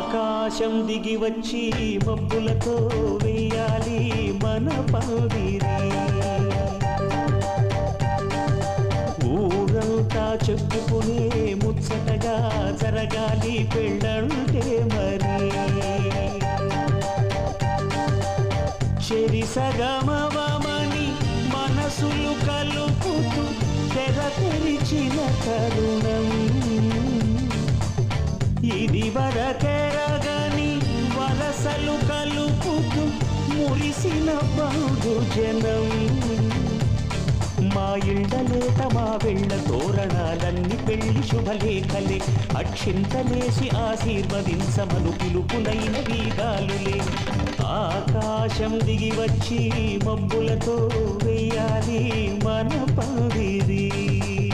ఆకాశం దిగి వచ్చి మబ్బులతో వేయాలి మన పందిరి. ఊరంతా చెప్పుకునే ముచ్చటగా జరగాలి పెళ్ళంటే మరి. చెరి సగమవమని మనసులు కలుపుతూ తెర తెరిచిన తరుణం ఇది. వరకెరగని వరసలు కలుపుతూ మురిసిన బహుజనం. మా ఇళ్ళలేత మా వెళ్ళ తోరణాలన్నీ పెళ్లి శుభలేఖలే. అక్షింతలేసి ఆశీర్వదించమను పిలుపులైన వీగాలులే. ఆకాశం దిగి వచ్చి మబ్బులతో వేయాలి మన పందిరి.